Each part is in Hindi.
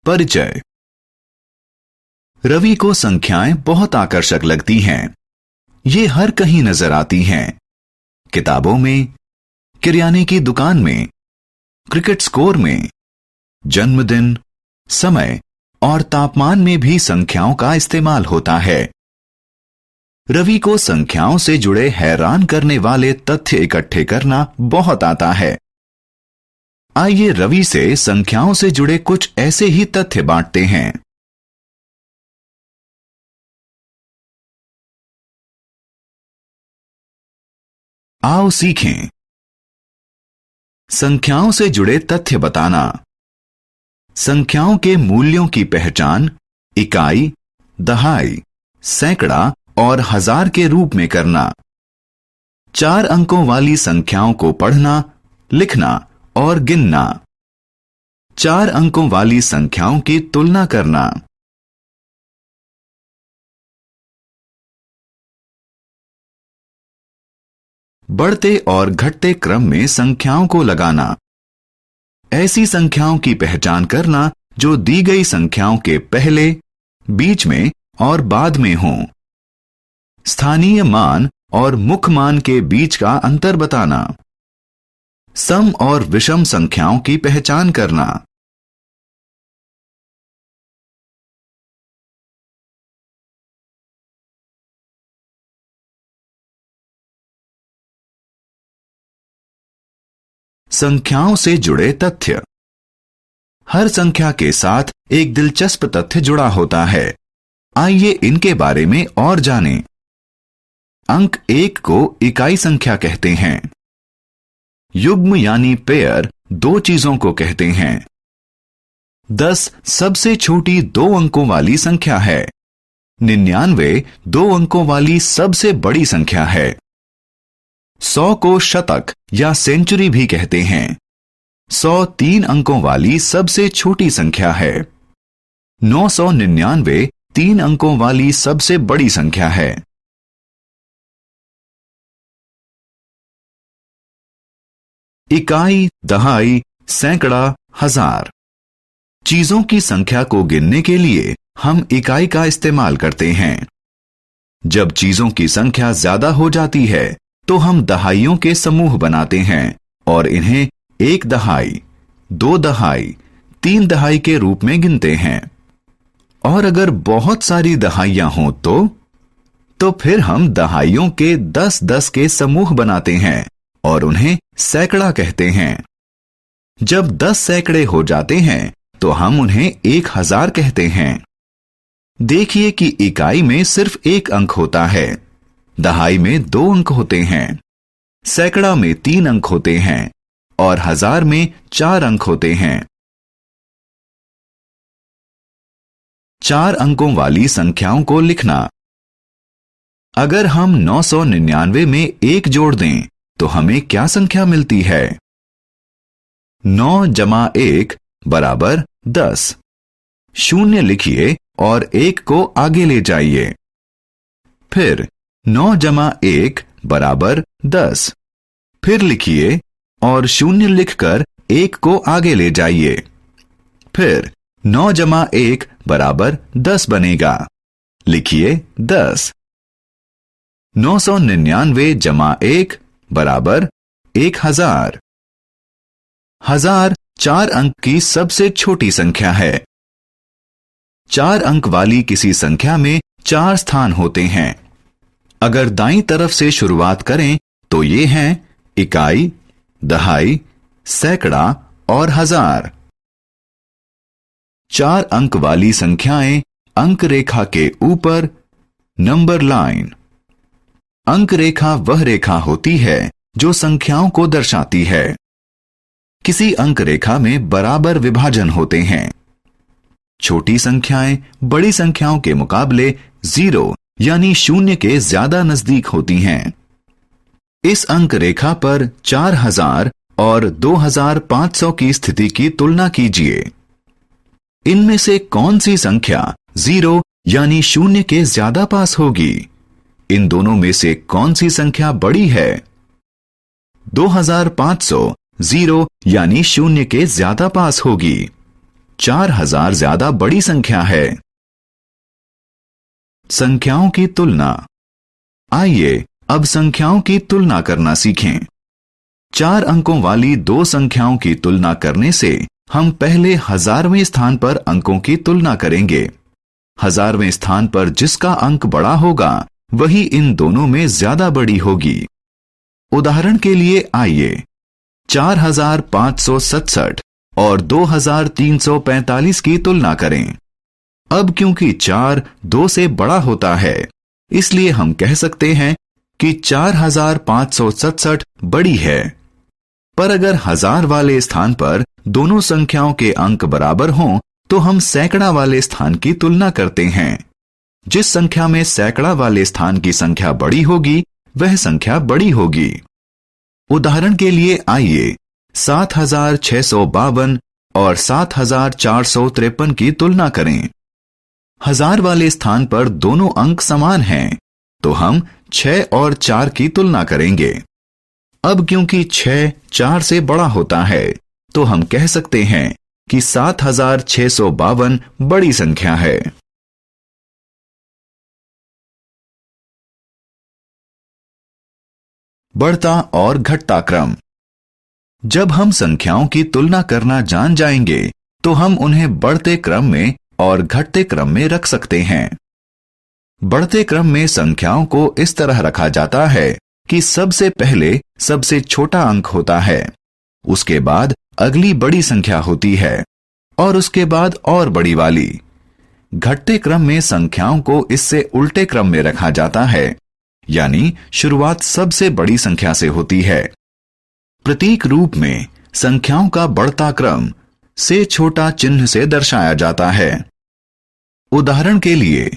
परिचय। रवि को संख्याएं बहुत आकर्षक लगती हैं। ये हर कहीं नजर आती हैं। किताबों में, किराने की दुकान में, क्रिकेट स्कोर में, जन्मदिन, समय और तापमान में भी संख्याओं का इस्तेमाल होता है। रवि को संख्याओं से जुड़े हैरान करने वाले तथ्य इकट्ठे करना बहुत आता है। आइए रवि से संख्याओं से जुड़े कुछ ऐसे ही तथ्य बांटते हैं। आओ सीखें। संख्याओं से जुड़े तथ्य बताना। संख्याओं के मूल्यों की पहचान इकाई, दहाई, सैकड़ा और हजार के रूप में करना। 4 अंकों वाली संख्याओं को पढ़ना, लिखना और गिनना। 4 अंकों वाली संख्याओं की तुलना करना। बढ़ते और घटते क्रम में संख्याओं को लगाना। ऐसी संख्याओं की पहचान करना जो दी गई संख्याओं के पहले, बीच में और बाद में हों। स्थानीय मान और मुख्य मान के बीच का अंतर बताना। सम और विषम संख्याओं की पहचान करना। संख्याओं से जुड़े तथ्य। हर संख्या के साथ एक दिलचस्प तथ्य जुड़ा होता है। आइए इनके बारे में और जानें। अंक 1 को इकाई संख्या कहते हैं। युग्म यानी पेयर 2 चीजों को कहते हैं। 10 सबसे छोटी 2 अंकों वाली संख्या है। 99 2 अंकों वाली सबसे बड़ी संख्या है। 100 को शतक या सेंचुरी भी कहते हैं। 100 3 अंकों वाली सबसे छोटी संख्या है। 999 3 अंकों वाली सबसे बड़ी संख्या है। इकाई, दहाई, सैकड़ा, हजार। चीजों की संख्या को गिनने के लिए हम इकाई का इस्तेमाल करते हैं। जब चीजों की संख्या ज्यादा हो जाती है तो हम दहाइयों के समूह बनाते हैं और इन्हें 1 दहाई, 2 दहाई, 3 दहाई के रूप में गिनते हैं। और अगर बहुत सारी दहाइयां हों तो फिर हम दहाइयों के 10-10 के समूह बनाते हैं और उन्हें सैकड़ा कहते हैं। जब 10 सैकड़े हो जाते हैं तो हम उन्हें 1000 कहते हैं। देखिए कि इकाई में सिर्फ 1 अंक होता है, दहाई में 2 अंक होते हैं, सैकड़ा में 3 अंक होते हैं और हजार में 4 अंक होते हैं। 4 अंकों वाली संख्याओं को लिखना। अगर हम 999 में 1 जोड़ दें तो हमें क्या संख्या मिलती है? 9 जमा 1 बराबर 10। 0 लिखिए और 1 को आगे ले जाइए। फिर 9 जमा 1 बराबर 10। फिर लिखिए और 0 लिखकर 1 को आगे ले जाइए। फिर 9 जमा 1 बराबर 10 बनेगा। लिखिए 10। 999 जमा 1 बराबर 1000। 1000 4 अंक की सबसे छोटी संख्या है। 4 अंक वाली किसी संख्या में 4 स्थान होते हैं। अगर दाईं तरफ से शुरुआत करें तो ये हैं इकाई, दहाई, सैकड़ा और हजार। 4 अंक वाली संख्याएं अंक रेखा के ऊपर, नंबर लाइन। अंक रेखा वह रेखा होती है जो संख्याओं को दर्शाती है। किसी अंक रेखा में बराबर विभाजन होते हैं। छोटी संख्याएं बड़ी संख्याओं के मुकाबले 0 यानी 0 के ज्यादा नजदीक होती हैं। इस अंक रेखा पर 4000 और 2500 की स्थिति की तुलना कीजिए। इनमें से कौन सी संख्या 0 यानी 0 के ज्यादा पास होगी? इन दोनों में से कौन सी संख्या बड़ी है? 2500 0 यानी 0 के ज्यादा पास होगी। 4000 ज्यादा बड़ी संख्या है। संख्याओं की तुलना। आइए अब संख्याओं की तुलना करना सीखें। 4 अंकों वाली दो संख्याओं की तुलना करने से हम पहले 1000वें स्थान पर अंकों की तुलना करेंगे। 1000वें स्थान पर जिसका अंक बड़ा होगा वही इन दोनों में ज्यादा बड़ी होगी। उदाहरण के लिए आइए 4567 और 2345 की तुलना करें। अब क्योंकि 4 2 से बड़ा होता है, इसलिए हम कह सकते हैं कि 4567 बड़ी है। पर अगर 1000 वाले स्थान पर दोनों संख्याओं के अंक बराबर हों तो हम सैकड़ा वाले स्थान की तुलना करते हैं। जिस संख्या में सैकड़ा वाले स्थान की संख्या बड़ी होगी वह संख्या बड़ी होगी। उदाहरण के लिए आइए 7652 और 7453 की तुलना करें। 1000 वाले स्थान पर दोनों अंक समान हैं, तो हम 6 और 4 की तुलना करेंगे। अब क्योंकि 6 4 से बड़ा होता है, तो हम कह सकते हैं कि 7652 बड़ी संख्या है। बढ़ता और घटता क्रम। जब हम संख्याओं की तुलना करना जान जाएंगे तो हम उन्हें बढ़ते क्रम में और घटते क्रम में रख सकते हैं। बढ़ते क्रम में संख्याओं को इस तरह रखा जाता है कि सबसे पहले सबसे छोटा अंक होता है, उसके बाद अगली बड़ी संख्या होती है और उसके बाद और बड़ी वाली। घटते क्रम में संख्याओं को इससे उल्टे क्रम में रखा जाता है, यानी शुरुआत सबसे बड़ी संख्या से होती है। प्रतीक रूप में संख्याओं का बढ़ता क्रम से छोटा चिन्ह से दर्शाया जाता है। उदाहरण के लिए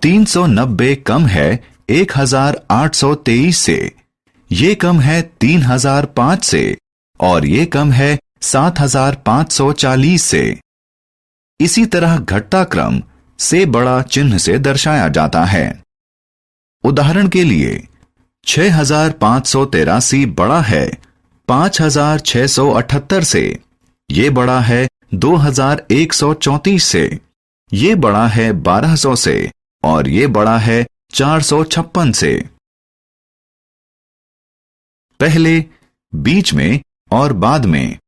390 कम है 1823 से, ये कम है 3005 से और ये कम है 7540 से। इसी तरह घटता क्रम से बड़ा चिन्ह से दर्शाया जाता है। उदाहरण के लिए 6583 बड़ा है 5678 से, ये बड़ा है 2134 से, ये बड़ा है 1200 से और ये बड़ा है 456 से। पहले, बीच में और बाद में।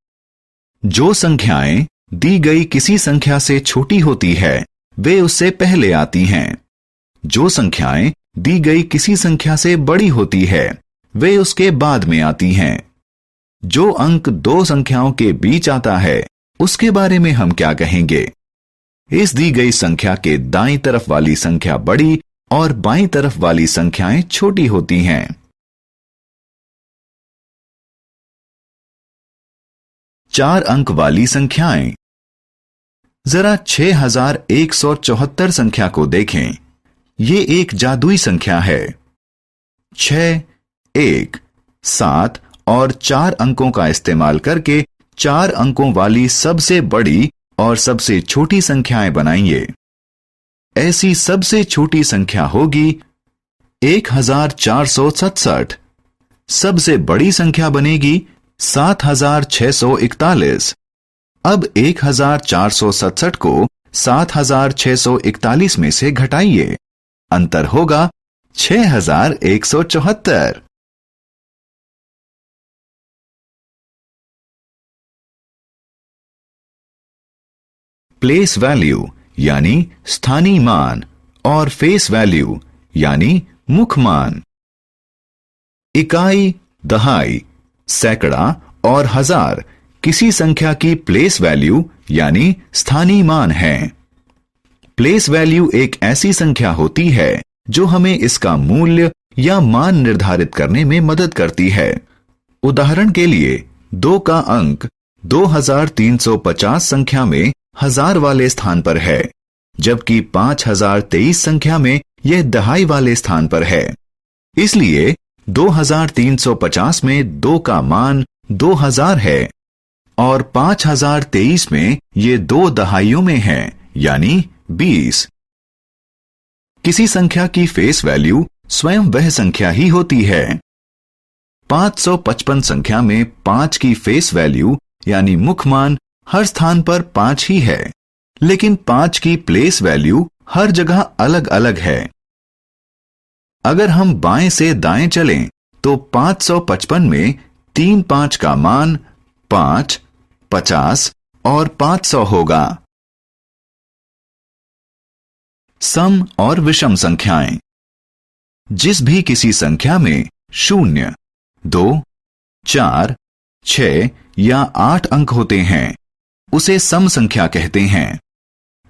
जो संख्याएं दी गई किसी संख्या से छोटी होती है वे उससे पहले आती हैं। जो संख्याएं दी गई किसी संख्या से बड़ी होती है वे उसके बाद में आती हैं। जो अंक दो संख्याओं के बीच आता है उसके बारे में हम क्या कहेंगे? इस दी गई संख्या के दाईं तरफ वाली संख्या बड़ी और बाईं तरफ वाली संख्याएं छोटी होती हैं। चार अंक वाली संख्याएं। जरा 6174 संख्या को देखें। ये एक जादुई संख्या है। 6, 1, 7 और 4 अंकों का इस्तेमाल करके 4 अंकों वाली सबसे बड़ी और सबसे छोटी संख्याएं बनाइए। ऐसी सबसे छोटी संख्या होगी 1467। सबसे बड़ी संख्या बनेगी 7641। अब 1467 को 7641 में से घटाइए। अंतर होगा 6174। प्लेस वैल्यू यानी स्थानीय मान और फेस वैल्यू यानी मुख मान। इकाई, दहाई, सैकड़ा और हजार किसी संख्या की प्लेस वैल्यू यानी स्थानीय मान है। प्लेस वैल्यू एक ऐसी संख्या होती है जो हमें इसका मूल्य या मान निर्धारित करने में मदद करती है। उदाहरण के लिए 2 का अंक 2350 संख्या में 1000 वाले स्थान पर है, जबकि 5023 संख्या में यह दहाई वाले स्थान पर है। इसलिए 2350 में 2 का मान 2000 है और 5023 में ये 2 दहाइयों में है, यानी 20। किसी संख्या की फेस वैल्यू स्वयं वह संख्या ही होती है। 555 संख्या में 5 की फेस वैल्यू यानी मुख मान हर स्थान पर 5 ही है, लेकिन 5 की प्लेस वैल्यू हर जगह अलग अलग है। अगर हम बाएं से दाएं चलें तो 555 में 3 5 का मान 5, 50 और 500 होगा। सम और विषम संख्याएं। जिस भी किसी संख्या में 0, 2, 4, 6 या 8 अंक होते हैं, उसे सम संख्या कहते हैं।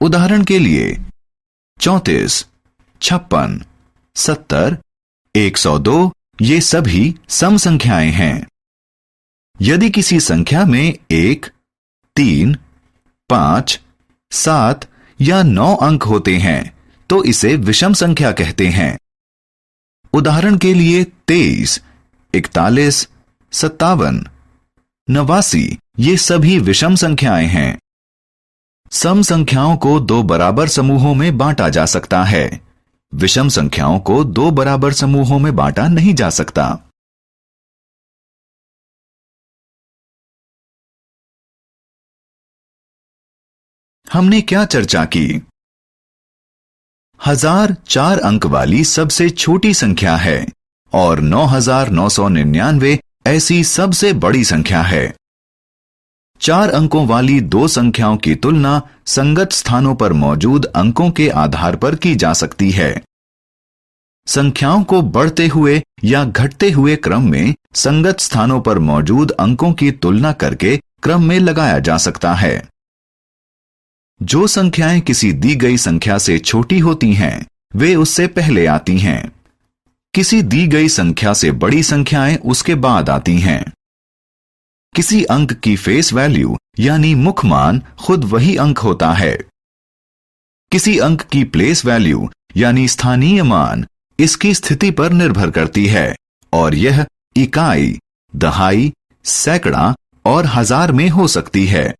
उदाहरण के लिए 34, 56, 70, 102 ये सभी सम संख्याएं हैं। यदि किसी संख्या में 1, 3, 5, 7 या 9 अंक होते हैं तो इसे विषम संख्या कहते हैं। उदाहरण के लिए 23, 41, 57, 89 ये सभी विषम संख्याएं हैं। सम संख्याओं को 2 बराबर समूहों में बांटा जा सकता है। विषम संख्याओं को 2 बराबर समूहों में बांटा नहीं जा सकता। हमने क्या चर्चा की? 1000 4 अंक वाली सबसे छोटी संख्या है और 9999 ऐसी सबसे बड़ी संख्या है। 4 अंकों वाली 2 संख्याओं की तुलना संगत स्थानों पर मौजूद अंकों के आधार पर की जा सकती है। संख्याओं को बढ़ते हुए या घटते हुए क्रम में संगत स्थानों पर मौजूद अंकों की तुलना करके क्रम में लगाया जा सकता है। जो संख्याएं किसी दी गई संख्या से छोटी होती हैं, वे उससे पहले आती हैं। किसी दी गई संख्या से बड़ी संख्याएं उसके बाद आती हैं। किसी अंक की फेस वैल्यू यानी मुख मान खुद वही अंक होता है। किसी अंक की प्लेस वैल्यू यानी स्थानीय मान इसकी स्थिति पर निर्भर करती है और यह इकाई, दहाई, सैकड़ा और हजार में हो सकती है।